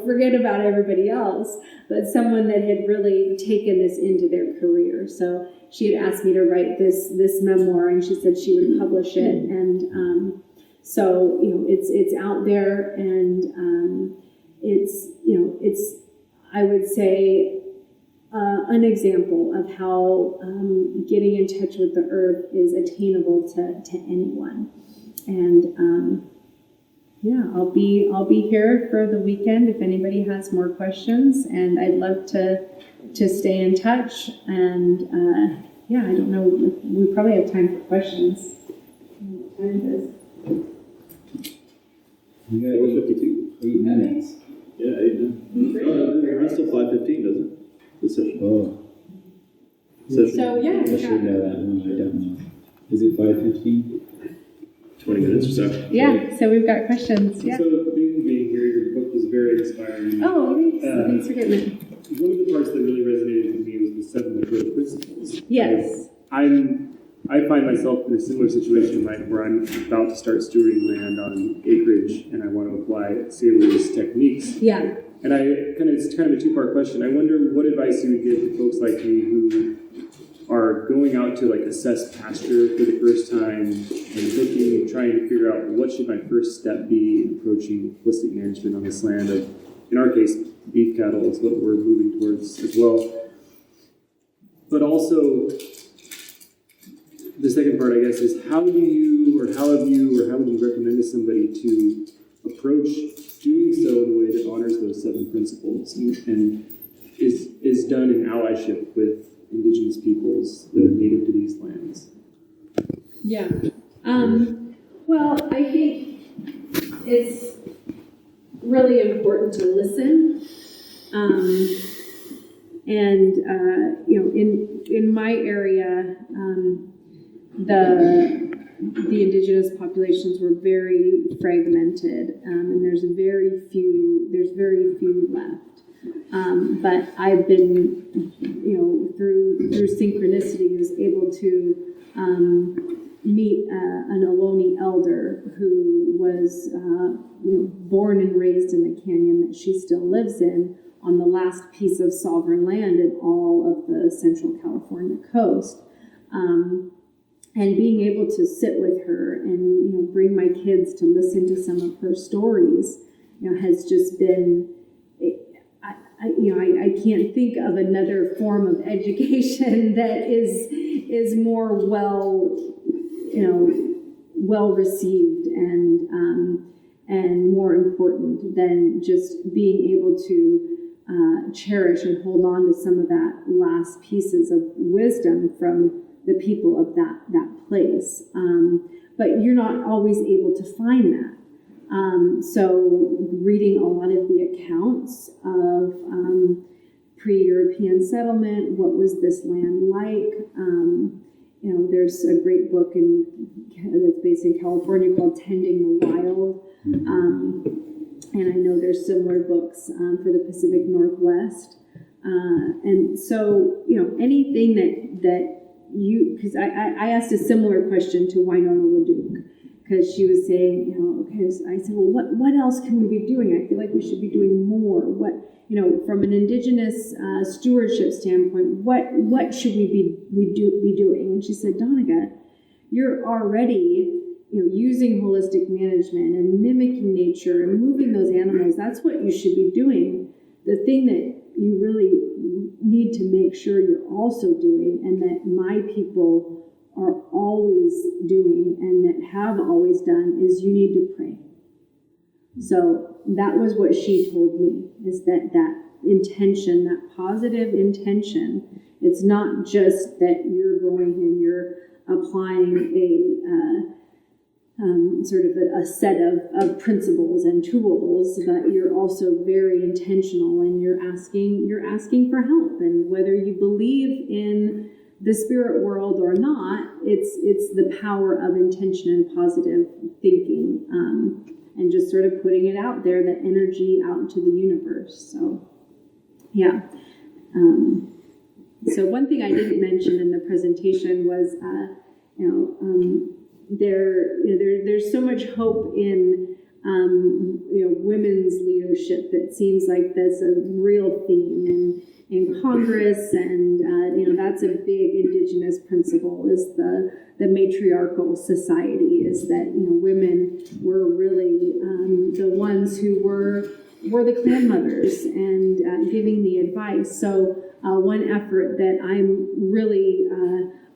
forget about everybody else. But someone that had really taken this into their career. So she had asked me to write this memoir, and she said she would publish it. And so, it's out there, and it's I would say, an example of how getting in touch with the earth is attainable to anyone. And I'll be here for the weekend if anybody has more questions, and I'd love to stay in touch. And I don't know, we probably have time for questions. What time is it? You got 8 minutes. Yeah, 8 minutes. It runs till 5:15, doesn't it? The session. Oh. Session. So I should know that. No, I don't know. Is it 5:15? 20 minutes or so. Yeah, so we've got questions. Yeah. So, being here, your book was very inspiring. Oh, thanks. Thanks for getting it. One of the parts that really resonated with me was the 7 growth principles. Yes. I find myself in a similar situation, like where I'm about to start stewarding land on acreage, and I want to apply Sailor's techniques. Yeah. And it's kind of a two-part question. I wonder what advice you would give to folks like me who are going out to assess pasture for the first time and trying to figure out what should my first step be in approaching holistic management on this land of, in our case, beef cattle is what we're moving towards as well. But also, the second part, I guess, is how would you recommend to somebody to approach doing so in a way that honors those 7 principles and is done in allyship with indigenous peoples that are native to these lands? Yeah. Well, I think it's really important to listen. In my area, the indigenous populations were very fragmented, and there's very few left. But I've been, through synchronicity, was able to meet an Ohlone elder who was, born and raised in the canyon that she still lives in, on the last piece of sovereign land in all of the Central California coast. And being able to sit with her and, bring my kids to listen to some of her stories, has just been, I can't think of another form of education that is more well received and more important than just being able to cherish and hold on to some of that last pieces of wisdom from the people of that place. But you're not always able to find that. So reading a lot of the accounts of pre-European settlement, what was this land like? There's a great book that's based in California called Tending the Wild. And I know there's similar books for the Pacific Northwest. And so, anything that because I asked a similar question to Winona LaDuke, because she was saying, because I said, well, what else can we be doing? I feel like we should be doing more. What, from an indigenous stewardship standpoint, what should we be doing? And she said, Doniga, you're already using holistic management and mimicking nature and moving those animals. That's what you should be doing. The thing that you really need to make sure you're also doing, and that my people are always doing and that have always done, is you need to pray. So that was what she told me, is that intention, that positive intention, it's not just that you're going and you're applying sort of a set of principles and tools, but you're also very intentional, and you're asking for help. And whether you believe in the spirit world or not, it's the power of intention and positive thinking, and just sort of putting it out there, the energy out into the universe. So, yeah. So one thing I didn't mention in the presentation was, there's so much hope in women's leadership. It seems like that's a real theme in Congress, and that's a big indigenous principle, is the matriarchal society, is that women were really the ones who were the clan mothers and giving the advice. So one effort that I'm really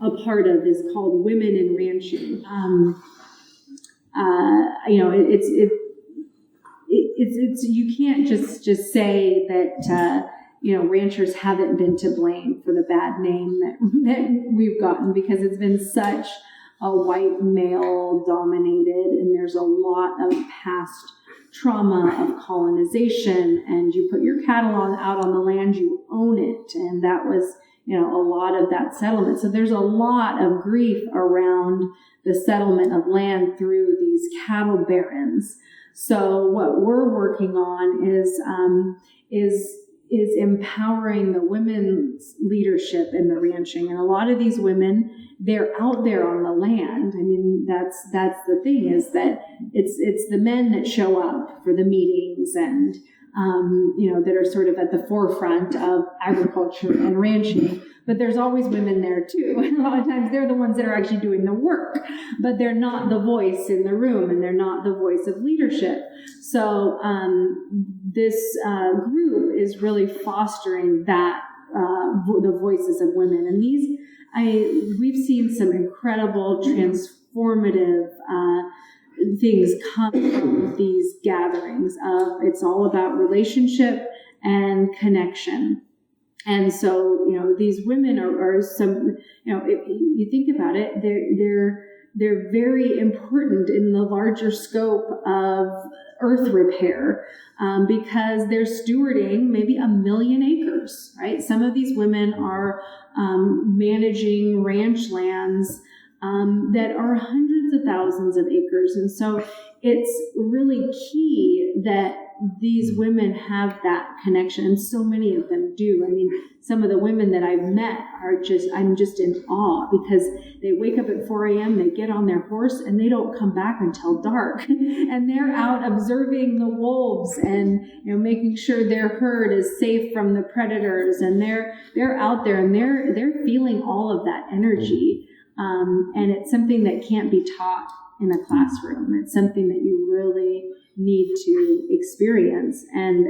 a part of is called Women in Ranching. It's you can't just say that ranchers haven't been to blame for the bad name that we've gotten, because it's been such a white male dominated, and there's a lot of past trauma of colonization, and you put your cattle out on the land, you own it, and that was a lot of that settlement. So there's a lot of grief around the settlement of land through these cattle barons. So what we're working on is empowering the women's leadership in the ranching. And a lot of these women, they're out there on the land. I mean, that's the thing, is that it's the men that show up for the meetings and that are sort of at the forefront of agriculture and ranching. But there's always women there too. And a lot of times they're the ones that are actually doing the work, but they're not the voice in the room, and they're not the voice of leadership. So this group is really fostering that the voices of women. And we've seen some incredible transformative things come from these gatherings. It's all about relationship and connection. And so, these women are some, if you think about it, they're very important in the larger scope of earth repair, because they're stewarding maybe 1 million acres, right? Some of these women are managing ranch lands that are hundreds of thousands of acres. And so it's really key that these women have that connection, and so many of them do. I mean, some of the women that I've met I'm just in awe, because they wake up at 4 a.m., they get on their horse, and they don't come back until dark. And they're out observing the wolves and making sure their herd is safe from the predators. And they're out there, and they're feeling all of that energy. And it's something that can't be taught in a classroom. It's something that you really need to experience. And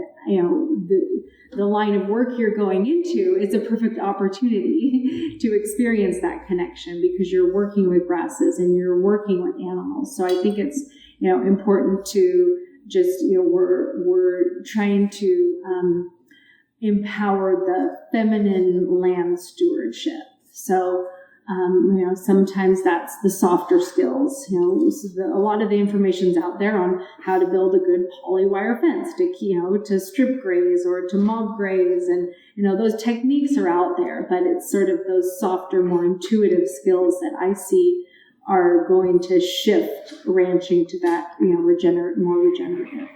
the line of work you're going into is a perfect opportunity to experience that connection, because you're working with grasses and you're working with animals. So I think it's important to just we're trying to empower the feminine land stewardship. So sometimes that's the softer skills. A lot of the information's out there on how to build a good polywire fence to strip graze or to mob graze, and those techniques are out there. But it's sort of those softer, more intuitive skills that I see are going to shift ranching to that more regenerative.